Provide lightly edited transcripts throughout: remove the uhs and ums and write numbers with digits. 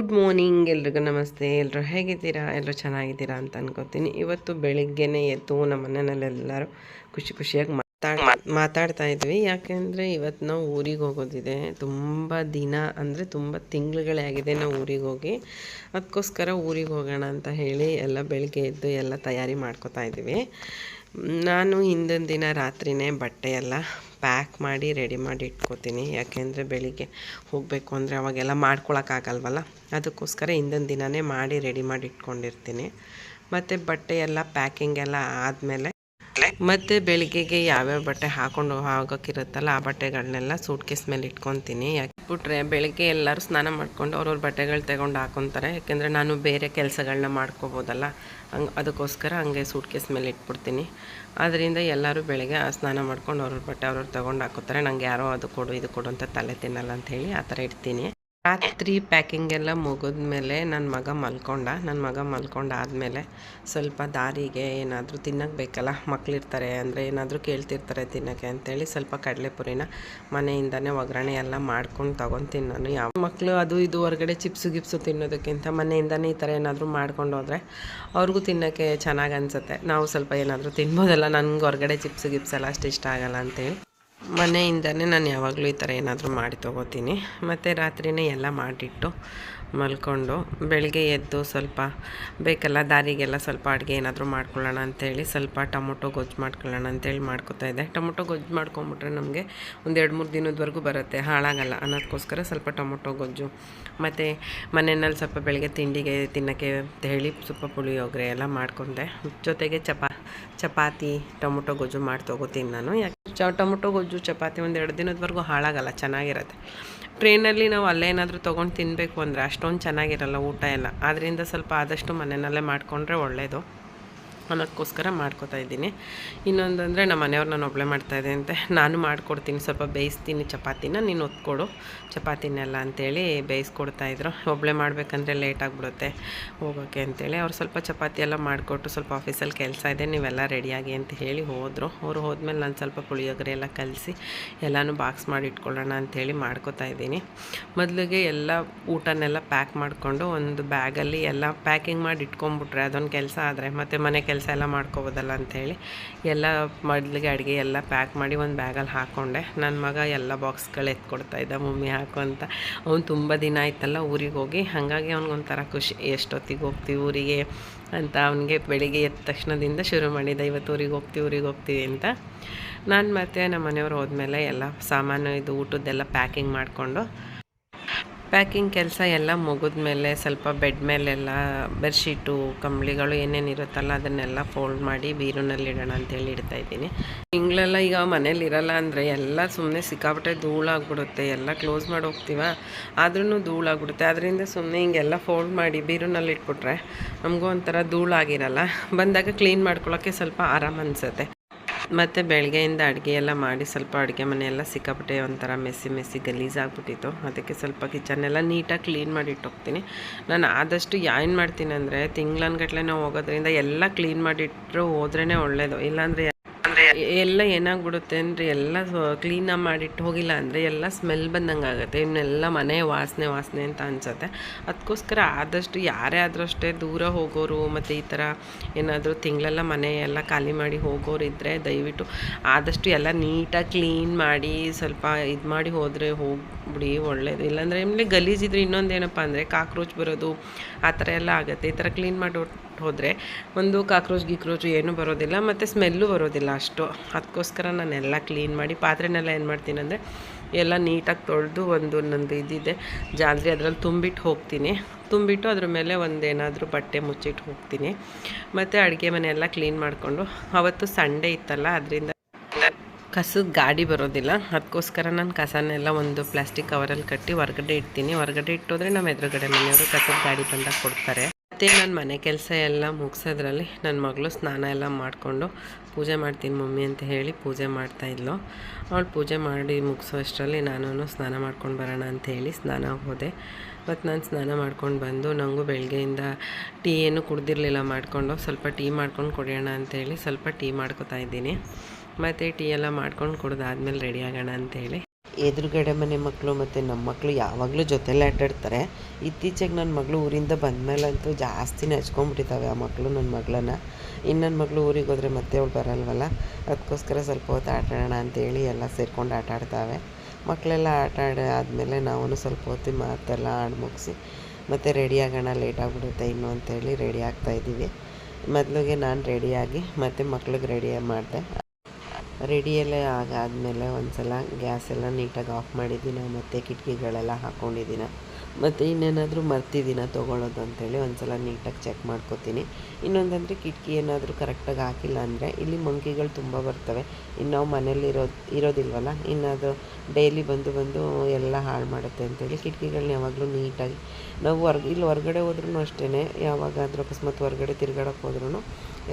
Good morning ಎಲ್ರಿಗೂ ನಮಸ್ತೆ. ಎಲ್ಲರೂ ಹೇಗಿದ್ದೀರಾ? ಎಲ್ಲರೂ ಚೆನ್ನಾಗಿದ್ದೀರಾ ಅಂತ ಅನ್ಕೋತೀನಿ. ಇವತ್ತು ಬೆಳಿಗ್ಗೆನೇ ಎದ್ದು ನಮ್ಮ ಮನೆಯಲ್ಲೆಲ್ಲರೂ ಖುಷಿಯಾಗಿ ಮಾತಾಡ್ತಾ ಇದ್ವಿ. ಯಾಕೆಂದರೆ ಇವತ್ತು ನಾವು ಊರಿಗೆ ಹೋಗೋದಿದೆ. ತುಂಬ ದಿನ ಅಂದರೆ ತುಂಬ ತಿಂಗಳುಗಳೇ ಆಗಿದೆ ನಾವು ಊರಿಗೆ ಹೋಗಿ. ಅದಕ್ಕೋಸ್ಕರ ಊರಿಗೆ ಹೋಗೋಣ ಅಂತ ಹೇಳಿ ಎಲ್ಲ ಬೆಳಿಗ್ಗೆ ಎದ್ದು ಎಲ್ಲ ತಯಾರಿ ಮಾಡ್ಕೋತಾ ಇದ್ವಿ. ನಾನು ಹಿಂದಿನ ದಿನ ರಾತ್ರಿಯೇ ಬಟ್ಟೆ ಎಲ್ಲ ಪ್ಯಾಕ್ ಮಾಡಿ ರೆಡಿ ಮಾಡಿ ಇಟ್ಕೋತೀನಿ. ಯಾಕೆಂದರೆ ಬೆಳಿಗ್ಗೆ ಹೋಗಬೇಕು ಅಂದರೆ ಅವಾಗೆಲ್ಲ ಮಾಡ್ಕೊಳಕ್ಕಾಗಲ್ವಲ್ಲ, ಅದಕ್ಕೋಸ್ಕರ ಹಿಂದಿನ ದಿನವೇ ಮಾಡಿ ರೆಡಿ ಮಾಡಿ ಇಟ್ಕೊಂಡಿರ್ತೀನಿ. ಮತ್ತು ಬಟ್ಟೆ ಎಲ್ಲ ಪ್ಯಾಕಿಂಗ್ ಎಲ್ಲ ಆದಮೇಲೆ ಮತ್ತು ಬೆಳಿಗ್ಗೆಗೆ ಯಾವ್ಯಾವ ಬಟ್ಟೆ ಹಾಕ್ಕೊಂಡು ಹೋಗೋಕ್ಕಿರುತ್ತಲ್ಲ ಆ ಬಟ್ಟೆಗಳನ್ನೆಲ್ಲ ಸೂಟ್ ಕೇಸ್ ಮೇಲೆ ಇಟ್ಕೊತೀನಿ. ಯಾಕೆಬಿಟ್ರೆ ಬೆಳಿಗ್ಗೆ ಎಲ್ಲರೂ ಸ್ನಾನ ಮಾಡ್ಕೊಂಡು ಅವ್ರವ್ರ ಬಟ್ಟೆಗಳು ತಗೊಂಡು ಹಾಕೊತಾರೆ. ಯಾಕೆಂದರೆ ನಾನು ಬೇರೆ ಕೆಲಸಗಳನ್ನ ಮಾಡ್ಕೋಬೋದಲ್ಲ, ಅದಕ್ಕೋಸ್ಕರ ಹಂಗೆ ಸೂಟ್ ಕೇಸ್ ಮೇಲೆ ಇಟ್ಬಿಡ್ತೀನಿ. ಅದರಿಂದ ಎಲ್ಲರೂ ಬೆಳಗ್ಗೆ ಸ್ನಾನ ಮಾಡ್ಕೊಂಡು ಅವ್ರವ್ರ ಬಟ್ಟೆ ಅವ್ರವ್ರು ತಗೊಂಡು ಹಾಕೋತಾರೆ. ನಂಗೆ ಯಾರೋ ಅದು ಕೊಡು ಇದು ಕೊಡು ಅಂತ ತಲೆ ತಿನ್ನಲ್ಲ ಅಂಥೇಳಿ ಆ ಥರ ಇಡ್ತೀನಿ. ರಾತ್ರಿ ಪ್ಯಾಕಿಂಗ್ ಎಲ್ಲ ಮುಗಿದ್ಮೇಲೆ ನನ್ನ ಮಗ ಮಲ್ಕೊಂಡಾದಮೇಲೆ ಸ್ವಲ್ಪ ದಾರಿಗೆ ಏನಾದರೂ ತಿನ್ನೋಕ್ಕೆ ಬೇಕಲ್ಲ, ಮಕ್ಕಳಿರ್ತಾರೆ ಅಂದರೆ ಏನಾದರೂ ಕೇಳ್ತಿರ್ತಾರೆ ತಿನ್ನೋಕ್ಕೆ ಅಂತೇಳಿ ಸ್ವಲ್ಪ ಕಡಲೆಪುರಿನ ಮನೆಯಿಂದನೇ ಒಗ್ಗರಣೆ ಎಲ್ಲ ಮಾಡ್ಕೊಂಡು ತೊಗೊತೀನಿ ನಾನು. ಯಾವ ಮಕ್ಕಳು ಅದು ಇದು ಹೊರಗಡೆ ಚಿಪ್ಸು ತಿನ್ನೋದಕ್ಕಿಂತ ಮನೆಯಿಂದನೇ ಈ ಥರ ಏನಾದರೂ ಮಾಡ್ಕೊಂಡು ಹೋದರೆ ಅವ್ರಿಗೂ ತಿನ್ನೋಕ್ಕೆ ಚೆನ್ನಾಗಿ ಅನಿಸುತ್ತೆ. ನಾವು ಸ್ವಲ್ಪ ಏನಾದರೂ ತಿನ್ಬೋದಲ್ಲ. ನನಗೆ ಹೊರಗಡೆ ಚಿಪ್ಸು ಎಲ್ಲ ಅಷ್ಟು ಇಷ್ಟ ಆಗಲ್ಲ ಅಂತೇಳಿ ಮನೆಯಿಂದನೇ ನಾನು ಯಾವಾಗಲೂ ಈ ಥರ ಏನಾದರೂ ಮಾಡಿ ತೊಗೋತೀನಿ. ಮತ್ತು ರಾತ್ರಿಯೇ ಎಲ್ಲ ಮಾಡಿಟ್ಟು ಮಲ್ಕೊಂಡು ಬೆಳಗ್ಗೆ ಎದ್ದು ಸ್ವಲ್ಪ ಬೇಕಲ್ಲ ದಾರಿಗೆಲ್ಲ ಸ್ವಲ್ಪ ಅಡುಗೆ ಏನಾದರೂ ಮಾಡ್ಕೊಳ್ಳೋಣ ಅಂಥೇಳಿ ಸ್ವಲ್ಪ ಟೊಮೊಟೊ ಗೊಜ್ಜು ಮಾಡ್ಕೊಳ್ಳೋಣ ಅಂಥೇಳಿ ಮಾಡ್ಕೊತಾ ಇದ್ದೆ. ಟೊಮೊಟೊ ಗೊಜ್ಜು ಮಾಡ್ಕೊಂಬಿಟ್ರೆ ನಮಗೆ ಒಂದು 2-3 ದಿನದವರೆಗೂ ಬರುತ್ತೆ, ಹಾಳಾಗಲ್ಲ ಅನ್ನೋದಕ್ಕೋಸ್ಕರ ಸ್ವಲ್ಪ ಟೊಮೊಟೊ ಗೊಜ್ಜು. ಮತ್ತು ಮನೆಯಲ್ಲಿ ಸ್ವಲ್ಪ ಬೆಳಗ್ಗೆ ತಿಂಡಿಗೆ ತಿನ್ನೋಕ್ಕೆ ಅಂತ ಹೇಳಿ ಸ್ವಲ್ಪ ಪುಳಿಯೋಗರೆ ಎಲ್ಲ ಮಾಡ್ಕೊಂಡೆ. ಜೊತೆಗೆ ಚಪಾತಿ ಟೊಮೊಟೊ ಗೊಜ್ಜು ಮಾಡಿ ತೊಗೋತೀನಿ ನಾನು. ಯಾಕೆ ಟೊಮೊಟೊ ಗೊಜ್ಜು ಚಪಾತಿ ಒಂದು 2 ದಿನದವರೆಗೂ ಹಾಳಾಗಲ್ಲ, ಚೆನ್ನಾಗಿರುತ್ತೆ. ಟ್ರೈನಲ್ಲಿ ನಾವು ಅಲ್ಲೇ ಏನಾದರೂ ತೊಗೊಂಡು ತಿನ್ನಬೇಕು ಅಂದರೆ ಅಷ್ಟೊಂದು ಚೆನ್ನಾಗಿರಲ್ಲ ಊಟ ಎಲ್ಲ. ಆದ್ದರಿಂದ ಸ್ವಲ್ಪ ಆದಷ್ಟು ಮನೆಯಲ್ಲೇ ಮಾಡಿಕೊಂಡ್ರೆ ಒಳ್ಳೆಯದು ಅನ್ನೋದಕ್ಕೋಸ್ಕರ ಮಾಡ್ಕೊತಾ ಇದ್ದೀನಿ. ಇನ್ನೊಂದಂದರೆ ನಮ್ಮ ಮನೆಯವ್ರು ನಾನು ಒಬ್ಬಳೇ ಮಾಡ್ತಾಯಿದ್ದೆ ಅಂತೆ, ನಾನು ಮಾಡಿಕೊಡ್ತೀನಿ, ಸ್ವಲ್ಪ ಬೇಯಿಸ್ತೀನಿ ಚಪಾತಿನ, ನೀನು ಒತ್ಕೊಡು ಚಪಾತಿನೆಲ್ಲ ಅಂತೇಳಿ ಬೇಯಿಸ್ಕೊಡ್ತಾಯಿದ್ರು. ಒಬ್ಬಳೇ ಮಾಡಬೇಕಂದ್ರೆ ಲೇಟ್ ಆಗಿಬಿಡುತ್ತೆ ಹೋಗೋಕ್ಕೆ ಅಂತೇಳಿ ಅವ್ರು ಸ್ವಲ್ಪ ಚಪಾತಿ ಎಲ್ಲ ಮಾಡಿಕೊಟ್ಟು ಸ್ವಲ್ಪ ಆಫೀಸಲ್ಲಿ ಕೆಲಸ ಇದೆ ನೀವೆಲ್ಲ ರೆಡಿಯಾಗಿ ಅಂತ ಹೇಳಿ ಹೋದರು. ಅವರು ಹೋದ್ಮೇಲೆ ನಾನು ಸ್ವಲ್ಪ ಪುಳಿಯೋಗರೆ ಎಲ್ಲ ಕಲಸಿ ಎಲ್ಲನೂ ಬಾಕ್ಸ್ ಮಾಡಿ ಇಟ್ಕೊಳ್ಳೋಣ ಅಂಥೇಳಿ ಮಾಡ್ಕೊತಾ ಇದ್ದೀನಿ. ಮೊದಲಿಗೆ ಎಲ್ಲ ಊಟನೆಲ್ಲ ಪ್ಯಾಕ್ ಮಾಡಿಕೊಂಡು ಒಂದು ಬ್ಯಾಗಲ್ಲಿ ಎಲ್ಲ ಪ್ಯಾಕಿಂಗ್ ಮಾಡಿ ಇಟ್ಕೊಂಡ್ಬಿಟ್ರೆ ಅದೊಂದು ಕೆಲಸ ಆದರೆ ಮತ್ತು ಮನೆ ಕೆಲಸ ಎಲ್ಲ ಮಾಡ್ಕೋಬೋದಲ್ಲ ಅಂಥೇಳಿ ಎಲ್ಲ ಮೊದಲಿಗೆ ಅಡುಗೆ ಎಲ್ಲ ಪ್ಯಾಕ್ ಮಾಡಿ ಒಂದು ಬ್ಯಾಗಲ್ಲಿ ಹಾಕ್ಕೊಂಡೆ. ನನ್ನ ಮಗ ಎಲ್ಲ ಬಾಕ್ಸ್ಗಳು ಎತ್ಕೊಡ್ತಾಯಿದ್ದ, ಮಮ್ಮಿ ಹಾಕು ಅಂತ. ಅವ್ನು ತುಂಬ ದಿನ ಆಯ್ತಲ್ಲ ಊರಿಗೆ ಹೋಗಿ, ಹಾಗಾಗಿ ಅವ್ನಿಗೊಂಥರ ಖುಷಿ, ಎಷ್ಟೊತ್ತಿಗೆ ಹೋಗ್ತೀವಿ ಊರಿಗೆ ಅಂತ. ಅವನಿಗೆ ಬೆಳಿಗ್ಗೆ ಎದ್ದ ತಕ್ಷಣದಿಂದ ಶುರು ಮಾಡಿದ್ದೆ, ಇವತ್ತು ಊರಿಗೆ ಹೋಗ್ತೀವಿ ಅಂತ. ನಾನು ಮತ್ತು ನಮ್ಮ ಮನೆಯವ್ರು ಹೋದ್ಮೇಲೆ ಎಲ್ಲ ಸಾಮಾನು ಇದು ಊಟದ್ದೆಲ್ಲ ಪ್ಯಾಕಿಂಗ್ ಮಾಡಿಕೊಂಡು ಪ್ಯಾಕಿಂಗ್ ಕೆಲಸ ಎಲ್ಲ ಮುಗಿದ್ಮೇಲೆ ಸ್ವಲ್ಪ ಬೆಡ್ ಮೇಲೆಲ್ಲ ಬೆಡ್ಶೀಟು ಕಂಬಳಿಗಳು ಏನೇನಿರುತ್ತಲ್ಲ ಅದನ್ನೆಲ್ಲ ಫೋಲ್ಡ್ ಮಾಡಿ ಬೀರುನಲ್ಲಿ ಇಡೋಣ ಅಂತೇಳಿ ಇಡ್ತಾಯಿದ್ದೀನಿ. ತಿಂಗಳೆಲ್ಲ ಈಗ ಮನೇಲಿ ಇರಲ್ಲ ಅಂದರೆ ಎಲ್ಲ ಸುಮ್ಮನೆ ಸಿಕ್ಕಾಪಟ್ಟೆ ಧೂಳಾಗ್ಬಿಡುತ್ತೆ. ಎಲ್ಲ ಕ್ಲೋಸ್ ಮಾಡಿ ಹೋಗ್ತೀವ ಆದ್ರೂ ಧೂಳಾಗ್ಬಿಡುತ್ತೆ. ಅದರಿಂದ ಸುಮ್ಮನೆ ಹಿಂಗೆಲ್ಲ ಫೋಲ್ಡ್ ಮಾಡಿ ಬೀರುನಲ್ಲಿ ಇಟ್ಬಿಟ್ರೆ ನಮಗೂ ಒಂಥರ ಧೂಳಾಗಿರಲ್ಲ, ಬಂದಾಗ ಕ್ಲೀನ್ ಮಾಡ್ಕೊಳ್ಳೋಕ್ಕೆ ಸ್ವಲ್ಪ ಆರಾಮ ಅನಿಸುತ್ತೆ. ಮತ್ತು ಬೆಳಗ್ಗೆಯಿಂದ ಅಡುಗೆ ಎಲ್ಲ ಮಾಡಿ ಸ್ವಲ್ಪ ಅಡುಗೆ ಮನೆಯೆಲ್ಲ ಸಿಕ್ಕಾಪಟ್ಟೆ ಒಂಥರ ಮೆಸ್ಸಿ ಗಲೀಜಾಗ್ಬಿಟ್ಟಿತ್ತು. ಅದಕ್ಕೆ ಸ್ವಲ್ಪ ಕಿಚನ್ನೆಲ್ಲ ನೀಟಾಗಿ ಕ್ಲೀನ್ ಮಾಡಿ ಇಟ್ಟೋಗ್ತೀನಿ. ನಾನು ಆದಷ್ಟು ಏನು ಮಾಡ್ತೀನಿ ಅಂದರೆ ತಿಂಗಳನ್ಗಟ್ಲೆ ನಾವು ಹೋಗೋದ್ರಿಂದ ಎಲ್ಲ ಕ್ಲೀನ್ ಮಾಡಿಟ್ಟರು ಹೋದ್ರೇ ಒಳ್ಳೆಯದು. ಇಲ್ಲಾಂದರೆ ಎಲ್ಲ ಏನಾಗ್ಬಿಡುತ್ತೆ ಅಂದರೆ ಎಲ್ಲ ಕ್ಲೀನಾಗಿ ಮಾಡಿಟ್ಟು ಹೋಗಿಲ್ಲ ಅಂದರೆ ಎಲ್ಲ ಸ್ಮೆಲ್ ಬಂದಂಗೆ ಆಗುತ್ತೆ, ಇನ್ನೆಲ್ಲ ಮನೆ ವಾಸನೆ ಅಂತ ಅನಿಸುತ್ತೆ. ಅದಕ್ಕೋಸ್ಕರ ಆದಷ್ಟು ಯಾರೇ ಆದರೂ ಅಷ್ಟೇ ದೂರ ಹೋಗೋರು ಮತ್ತು ಈ ಥರ ಏನಾದರೂ ತಿಂಗಳೆಲ್ಲ ಮನೆ ಎಲ್ಲ ಖಾಲಿ ಮಾಡಿ ಹೋಗೋರು ಇದ್ದರೆ ದಯವಿಟ್ಟು ಆದಷ್ಟು ಎಲ್ಲ ನೀಟಾಗಿ ಕ್ಲೀನ್ ಮಾಡಿ ಸ್ವಲ್ಪ ಇದು ಮಾಡಿ ಹೋದರೆ ಹೋಗ್ಬಿಡಿ, ಒಳ್ಳೆಯದು. ಇಲ್ಲಾಂದರೆ ಆಮೇಲೆ ಗಲೀಜಿದ್ರೆ ಇನ್ನೊಂದೇನಪ್ಪ ಅಂದರೆ ಕಾಕ್ರೋಚ್ ಬರೋದು ಆ ಥರ ಎಲ್ಲ ಆಗುತ್ತೆ. ಈ ಥರ ಕ್ಲೀನ್ ಮಾಡಿ ಹೋದರೆ ಒಂದು ಕಾಕ್ರೋಚ್ ಏನೂ ಬರೋದಿಲ್ಲ ಮತ್ತು ಸ್ಮೆಲ್ಲು ಬರೋದಿಲ್ಲ ಅಷ್ಟು. ಅದಕ್ಕೋಸ್ಕರ ನಾನೆಲ್ಲ ಕ್ಲೀನ್ ಮಾಡಿ ಪಾತ್ರೆನೆಲ್ಲ ಏನು ಮಾಡ್ತೀನಿ ಅಂದರೆ ಎಲ್ಲ ನೀಟಾಗಿ ತೊಳೆದು ನಂದು ಇದಿದೆ ಜಾಲ್ರಿ, ಅದರಲ್ಲಿ ತುಂಬಿಟ್ಟು ಅದ್ರ ಮೇಲೆ ಒಂದೇನಾದರೂ ಬಟ್ಟೆ ಮುಚ್ಚಿಟ್ಟು ಹೋಗ್ತೀನಿ. ಮತ್ತು ಅಡುಗೆ ಮನೆಯೆಲ್ಲ ಕ್ಲೀನ್ ಮಾಡಿಕೊಂಡು ಅವತ್ತು ಸಂಡೇ ಇತ್ತಲ್ಲ, ಅದರಿಂದ ಕಸದ ಗಾಡಿ ಬರೋದಿಲ್ಲ. ಅದಕ್ಕೋಸ್ಕರ ನಾನು ಕಸನೆಲ್ಲ ಒಂದು ಪ್ಲಾಸ್ಟಿಕ್ ಕವರಲ್ಲಿ ಕಟ್ಟಿ ಹೊರಗಡೆ ಇಡ್ತೀನಿ. ಹೊರಗಡೆ ಇಟ್ಟೋದ್ರೆ ನಮ್ಮ ಎದುರುಗಡೆ ಮನೆಯವರು ಕಸದ ಗಾಡಿ ಬಂದಾಗ ಕೊಡ್ತಾರೆ. ಮತ್ತು ನಾನು ಮನೆ ಕೆಲಸ ಎಲ್ಲ ಮುಗಿಸೋದ್ರಲ್ಲಿ ನನ್ನ ಮಗಳು ಸ್ನಾನ ಎಲ್ಲ ಮಾಡಿಕೊಂಡು ಪೂಜೆ ಮಾಡ್ತೀನಿ ಮಮ್ಮಿ ಅಂತ ಹೇಳಿ ಪೂಜೆ ಮಾಡ್ತಾಯಿದ್ಲು. ಅವಳು ಪೂಜೆ ಮಾಡಿ ಮುಗಿಸೋ ಅಷ್ಟರಲ್ಲಿ ನಾನು ಸ್ನಾನ ಮಾಡ್ಕೊಂಡು ಬರೋಣ ಅಂತ ಹೇಳಿ ಸ್ನಾನ ಹೋದೆ. ಮತ್ತು ನಾನು ಸ್ನಾನ ಮಾಡ್ಕೊಂಡು ಬಂದು ನನಗೂ ಬೆಳಗ್ಗೆಯಿಂದ ಟೀ ಏನು ಕುಡ್ದಿರಲಿಲ್ಲ, ಮಾಡಿಕೊಂಡು ಸ್ವಲ್ಪ ಟೀ ಮಾಡ್ಕೊಂಡು ಕುಡಿಯೋಣ ಅಂಥೇಳಿ ಸ್ವಲ್ಪ ಟೀ ಮಾಡ್ಕೊತಾ ಇದ್ದೀನಿ. ಮತ್ತು ಟೀ ಎಲ್ಲ ಮಾಡ್ಕೊಂಡು ಕುಡ್ದಾದ್ಮೇಲೆ ರೆಡಿ ಆಗೋಣ ಅಂಥೇಳಿ ಎದುರುಗಡೆ ಮನೆ ಮಕ್ಕಳು ಮತ್ತು ನಮ್ಮ ಮಕ್ಕಳು ಯಾವಾಗಲೂ ಜೊತೆಲೇ ಆಟಾಡ್ತಾರೆ. ಇತ್ತೀಚೆಗೆ ನನ್ನ ಮಗಳು ಊರಿಂದ ಬಂದಮೇಲಂತೂ ಜಾಸ್ತಿನೇ ಹಚ್ಕೊಂಡ್ಬಿಟ್ಟಿದ್ದಾವೆ ಆ ಮಕ್ಕಳು ನನ್ನ ಮಗಳನ್ನ. ಇನ್ನು ನನ್ನ ಮಗಳು ಊರಿಗೆ ಹೋದರೆ ಮತ್ತೆ ಅವಳು ಬರಲ್ವಲ್ಲ, ಅದಕ್ಕೋಸ್ಕರ ಸ್ವಲ್ಪ ಹೊತ್ತು ಆಟ ಆಡೋಣ ಅಂತೇಳಿ ಎಲ್ಲ ಸೇರ್ಕೊಂಡು ಆಟ ಆಡ್ತಾವೆ. ಮಕ್ಕಳೆಲ್ಲ ಆಟ ಆದಮೇಲೆ ನಾವು ಸ್ವಲ್ಪ ಹೊತ್ತು ಮಾತೆಲ್ಲ ಆಡಿ ಮುಗಿಸಿ ಮತ್ತು ರೆಡಿ ಆಗೋಣ, ಲೇಟ್ ಆಗಿಬಿಡುತ್ತೆ ಇನ್ನು ಅಂತೇಳಿ ರೆಡಿ ಆಗ್ತಾಯಿದ್ದೀವಿ. ಮೊದಲಿಗೆ ನಾನು ರೆಡಿಯಾಗಿ ಮತ್ತು ಮಕ್ಳಿಗೆ ರೆಡಿ ಮಾಡಿದೆ. ರೆಡಿಯೆಲ್ಲ ಆಗಾದಮೇಲೆ ಒಂದು ಸಲ ಗ್ಯಾಸ್ ಎಲ್ಲ ನೀಟಾಗಿ ಆಫ್ ಮಾಡಿದ್ದೀನಿ, ಮತ್ತು ಕಿಟಕಿಗಳೆಲ್ಲ ಹಾಕ್ಕೊಂಡಿದ್ದೀನಿ. ಮತ್ತು ಇನ್ನೇನಾದರೂ ಮರ್ತಿದ್ದೀನ ತೊಗೊಳ್ಳೋದು ಅಂತೇಳಿ ಒಂದು ಸಲ ನೀಟಾಗಿ ಚೆಕ್ ಮಾಡ್ಕೋತೀನಿ. ಇನ್ನೊಂದಂದರೆ ಕಿಟಕಿ ಏನಾದರೂ ಕರೆಕ್ಟಾಗಿ ಹಾಕಿಲ್ಲ ಅಂದರೆ ಇಲ್ಲಿ ಮಂಕಿಗಳು ತುಂಬ ಬರ್ತವೆ. ಇನ್ನು ನಾವು ಮನೇಲಿ ಇರೋದಿಲ್ವಲ್ಲ, ಇನ್ನು ಅದು ಡೈಲಿ ಬಂದು ಎಲ್ಲ ಹಾಳು ಮಾಡುತ್ತೆ ಅಂತೇಳಿ ಕಿಟಕಿಗಳನ್ನ ಯಾವಾಗಲೂ ನೀಟಾಗಿ ನಾವು ಇಲ್ಲಿ ಹೊರಗಡೆ ಹೋದ್ರೂ ಅಷ್ಟೇ, ಯಾವಾಗಾದರೂ ಅಕಸ್ಮಾತ್ ಹೊರಗಡೆ ತಿರ್ಗಾಡೋಕೆ ಹೋದ್ರೂ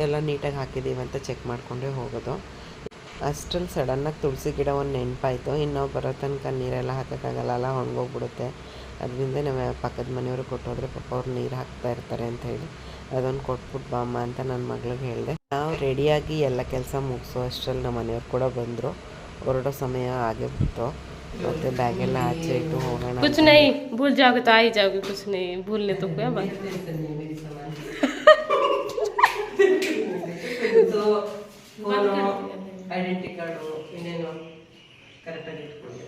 ಎಲ್ಲ ನೀಟಾಗಿ ಹಾಕಿದ್ದೀವಿ ಅಂತ ಚೆಕ್ ಮಾಡಿಕೊಂಡೇ ಹೋಗೋದು. ಅಷ್ಟರಲ್ಲಿ ಸಡನ್ನಾಗಿ ತುಳಸಿ ಗಿಡ ಒಂದು ನೆನಪಾಯಿತು. ಇನ್ನು ನಾವು ಬರೋ ತನಕ ನೀರೆಲ್ಲ ಹಾಕೋಕ್ಕಾಗಲ್ಲ, ಒಣಗೋಗ್ಬಿಡುತ್ತೆ. ಅದರಿಂದ ನಾವು ಪಕ್ಕದ ಮನೆಯವರು ಕೊಟ್ಟೋದ್ರೆ ಪಾಪ ಅವ್ರು ನೀರು ಹಾಕ್ತಾ ಇರ್ತಾರೆ ಅಂತ ಹೇಳಿ ಅದೊಂದು ಕೊಟ್ಬಿಟ್ಟು ಬಾಮ್ಮ ಅಂತ ನನ್ನ ಮಗಳಿಗೆ ಹೇಳಿದೆ. ನಾವು ರೆಡಿಯಾಗಿ ಎಲ್ಲ ಕೆಲಸ ಮುಗಿಸೋ ಅಷ್ಟರಲ್ಲಿ ನಮ್ಮ ಮನೆಯವ್ರು ಕೂಡ ಬಂದರು. ಹೊರಡೋ ಸಮಯ ಆಗೇ ಬಿಟ್ಟು ಮತ್ತು ಬ್ಯಾಗೆಲ್ಲ ಆಚೆ ಇಟ್ಟು ಹೋಗೋಣ. कुछ नहीं भूल जाओगे तो आ ही जाओगे, कुछ नहीं भूलने तो क्या बात। ಐಡೆಂಟಿ ಕಾರ್ಡು ಇನ್ನೇನು ಕರೆಕ್ಟಾಗಿ इट्ಕೊಂಡು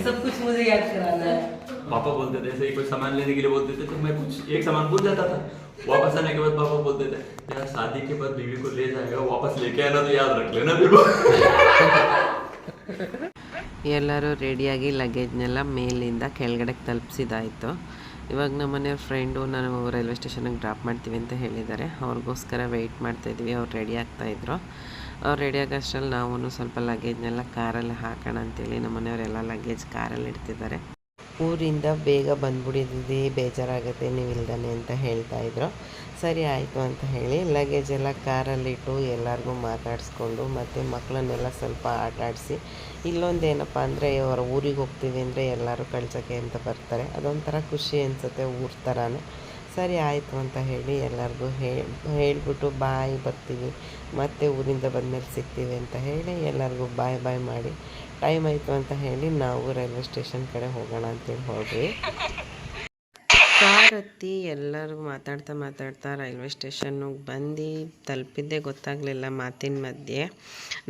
सब कुछ मुझे याद कराना है। पापा बोलते थे ऐसे कोई सामान लेने के लिए बोलते थे तो मैं कुछ एक सामान भूल जाता था। वापस आने के बाद पापा बोलते थे यार शादी के बाद बीवी को ले जाएगा, वापस लेके आना तो याद रख लेना फिर। ಎಲ್ಲರೂ ರೆಡಿಯಾಗಿ ಲಗೇಜ್ನೆಲ್ಲ ಮೇಲಿಂದ ಕೆಳಗಡೆಗೆ ತಲುಪಿಸಿದಾಯಿತು. ಇವಾಗ ನಮ್ಮ ಮನೆಯವ್ರ ಫ್ರೆಂಡು ನಾನು ರೈಲ್ವೆ ಸ್ಟೇಷನಿಗೆ ಡ್ರಾಪ್ ಮಾಡ್ತೀವಿ ಅಂತ ಹೇಳಿದ್ದಾರೆ. ಅವ್ರಿಗೋಸ್ಕರ ವೆಯ್ಟ್ ಮಾಡ್ತಾಯಿದ್ವಿ. ಅವ್ರು ರೆಡಿ ಆಗ್ತಾಯಿದ್ರು. ಅವ್ರು ರೆಡಿ ಆಗೋಷ್ಟರಲ್ಲಿ ನಾವು ಸ್ವಲ್ಪ ಲಗೇಜ್ನೆಲ್ಲ ಕಾರಲ್ಲಿ ಹಾಕೋಣ ಅಂತೇಳಿ ನಮ್ಮ ಮನೆಯವರೆಲ್ಲ ಲಗೇಜ್ ಕಾರಲ್ಲಿ ಇಡ್ತಿದ್ದಾರೆ. ಊರಿಂದ ಬೇಗ ಬಂದ್ಬಿಟ್ಟಿದ್ದೀವಿ, ಬೇಜಾರಾಗುತ್ತೆ ನೀವು ಇಲ್ದಾನೆ ಅಂತ ಹೇಳ್ತಾಯಿದ್ರು. ಸರಿ ಆಯಿತು ಅಂತ ಹೇಳಿ ಲಗೇಜ್ ಎಲ್ಲ ಕಾರಲ್ಲಿಟ್ಟು ಎಲ್ಲರಿಗೂ ಮಾತಾಡಿಸ್ಕೊಂಡು ಮತ್ತು ಮಕ್ಕಳನ್ನೆಲ್ಲ ಸ್ವಲ್ಪ ಆಟ ಆಡಿಸಿ, ಇಲ್ಲೊಂದೇನಪ್ಪ ಅಂದರೆ ಅವ್ರ ಊರಿಗೆ ಹೋಗ್ತೀವಿ ಅಂದರೆ ಎಲ್ಲರೂ ಕಳ್ಸೋಕ್ಕೆ ಅಂತ ಬರ್ತಾರೆ. ಅದೊಂಥರ ಖುಷಿ ಅನಿಸುತ್ತೆ ಊರ ಥರನೇ. ಸರಿ ಆಯಿತು ಅಂತ ಹೇಳಿ ಎಲ್ಲರಿಗೂ ಹೇಳಿಬಿಟ್ಟು ಬಾಯ್ ಬರ್ತೀವಿ, ಮತ್ತೆ ಊರಿಂದ ಬಂದಮೇಲೆ ಸಿಗ್ತೀವಿ ಅಂತ ಹೇಳಿ ಎಲ್ಲರಿಗೂ ಬಾಯ್ ಮಾಡಿ ಟೈಮ್ ಆಯಿತು ಅಂತ ಹೇಳಿ ನಾವು ರೈಲ್ವೆ ಸ್ಟೇಷನ್ ಕಡೆ ಹೋಗೋಣ ಅಂತೇಳಿ ಹೋದ್ವಿ. ಕಾರ್ ಹತ್ತಿ ಎಲ್ಲರೂ ಮಾತಾಡ್ತಾ ರೈಲ್ವೆ ಸ್ಟೇಷನ್ನಿಗೆ ಬಂದು ತಲುಪಿದ್ದೇ ಗೊತ್ತಾಗಲಿಲ್ಲ ಮಾತಿನ ಮಧ್ಯೆ.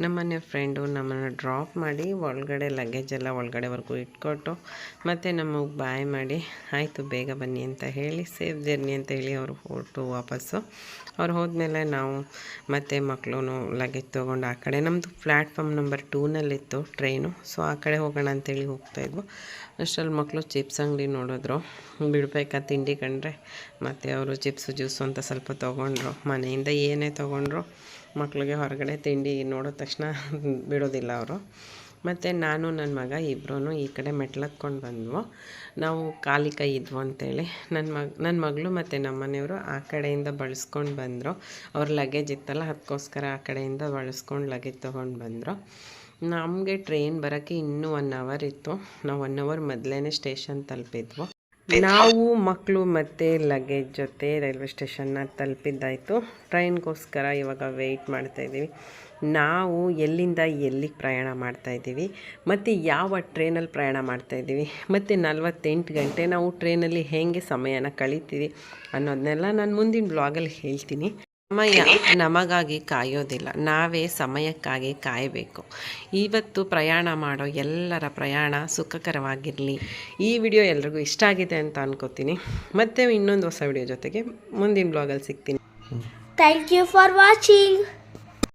ನಮ್ಮನೆ ಫ್ರೆಂಡು ನಮ್ಮನ್ನು ಡ್ರಾಪ್ ಮಾಡಿ ಒಳಗಡೆ ಲಗೇಜೆಲ್ಲ ಒಳಗಡೆವರೆಗೂ ಇಟ್ಕೊಟ್ಟು ಮತ್ತು ನಮಗೆ ಬಾಯ್ ಮಾಡಿ ಆಯಿತು ಬೇಗ ಬನ್ನಿ ಅಂತ ಹೇಳಿ ಸೇಫ್ ಜರ್ನಿ ಅಂತ ಹೇಳಿ ಅವರು ಹೊರಟು ವಾಪಸ್ಸು. ಅವ್ರು ಹೋದ್ಮೇಲೆ ನಾವು ಮತ್ತು ಮಕ್ಕಳು ಲಗೇಜ್ ತೊಗೊಂಡು ಆ ಕಡೆ ನಮ್ಮದು ಪ್ಲ್ಯಾಟ್ಫಾರ್ಮ್ ನಂಬರ್ 2ನಲ್ಲಿತ್ತು ಟ್ರೈನು. ಸೊ ಆ ಕಡೆ ಹೋಗೋಣ ಅಂತೇಳಿ ಹೋಗ್ತಾಯಿದ್ವು. ಅಷ್ಟರಲ್ಲಿ ಮಕ್ಕಳು ಚಿಪ್ಸ್ ಅಂಗಡಿ ನೋಡಿದ್ರು, ಬಿಡಬೇಕಾ ತಿಂಡಿ ಕಂಡ್ರೆ ಮತ್ತು ಅವರು ಚಿಪ್ಸು ಜ್ಯೂಸು ಅಂತ ಸ್ವಲ್ಪ ತೊಗೊಂಡ್ರು. ಮನೆಯಿಂದ ಏನೇ ತೊಗೊಂಡ್ರು ಮಕ್ಕಳಿಗೆ ಹೊರಗಡೆ ತಿಂಡಿ ನೋಡಿದ ತಕ್ಷಣ ಬಿಡೋದಿಲ್ಲ ಅವರು. ಮತ್ತು ನಾನು ನನ್ನ ಮಗ ಇಬ್ಬರೂ ಈ ಕಡೆ ಮೆಟ್ಲತ್ಕೊಂಡು ಬಂದ್ವು. ನಾವು ಖಾಲಿ ಕೈ ಇದ್ವು ಅಂತೇಳಿ ನನ್ನ ಮಗಳು ಮತ್ತು ನಮ್ಮ ಮನೆಯವರು ಆ ಕಡೆಯಿಂದ ಬಳಸ್ಕೊಂಡು ಬಂದರು. ಅವ್ರ ಲಗೇಜ್ ಇತ್ತಲ್ಲ ಅದಕ್ಕೋಸ್ಕರ ಆ ಕಡೆಯಿಂದ ಬಳಸ್ಕೊಂಡು ಲಗೇಜ್ ತೊಗೊಂಡು ಬಂದರು. ನಮಗೆ ಟ್ರೈನ್ ಬರೋಕ್ಕೆ ಇನ್ನೂ 1 ಅವರ್ ಇತ್ತು. ನಾವು 1 ಅವರ್ ಮೊದಲೇ ಸ್ಟೇಷನ್ ತಲುಪಿದ್ವು. ನಾವು ಮಕ್ಕಳು ಮತ್ತು ಲಗೇಜ್ ಜೊತೆ ರೈಲ್ವೆ ಸ್ಟೇಷನ್ನ ತಲುಪಿದ್ದಾಯಿತು. ಟ್ರೈನ್ಗೋಸ್ಕರ ಇವಾಗ ವೆಯ್ಟ್ ಮಾಡ್ತಾಯಿದ್ದೀವಿ. ನಾವು ಎಲ್ಲಿಂದ ಎಲ್ಲಿಗೆ ಪ್ರಯಾಣ ಮಾಡ್ತಾಯಿದ್ದೀವಿ ಮತ್ತು ಯಾವ ಟ್ರೈನಲ್ಲಿ ಪ್ರಯಾಣ ಮಾಡ್ತಾಯಿದ್ದೀವಿ ಮತ್ತು 48 ಗಂಟೆ ನಾವು ಟ್ರೈನಲ್ಲಿ ಹೇಗೆ ಸಮಯನ ಕಳೀತೀವಿ ಅನ್ನೋದನ್ನೆಲ್ಲ ನಾನು ಮುಂದಿನ ಬ್ಲಾಗಲ್ಲಿ ಹೇಳ್ತೀನಿ. ಸಮಯ ನಮಗಾಗಿ ಕಾಯೋದಿಲ್ಲ, ನಾವೇ ಸಮಯಕ್ಕಾಗಿ ಕಾಯಬೇಕು. ಇವತ್ತು ಪ್ರಯಾಣ ಮಾಡೋ ಎಲ್ಲರ ಪ್ರಯಾಣ ಸುಖಕರವಾಗಿರಲಿ. ಈ ವಿಡಿಯೋ ಎಲ್ರಿಗೂ ಇಷ್ಟ ಆಗಿದೆ ಅಂತ ಅನ್ಕೋತೀನಿ. ಮತ್ತೆ ಇನ್ನೊಂದು ಹೊಸ ವಿಡಿಯೋ ಜೊತೆಗೆ ಮುಂದಿನ ಬ್ಲಾಗಲ್ಲಿ ಸಿಗ್ತೀನಿ. Thank you for watching.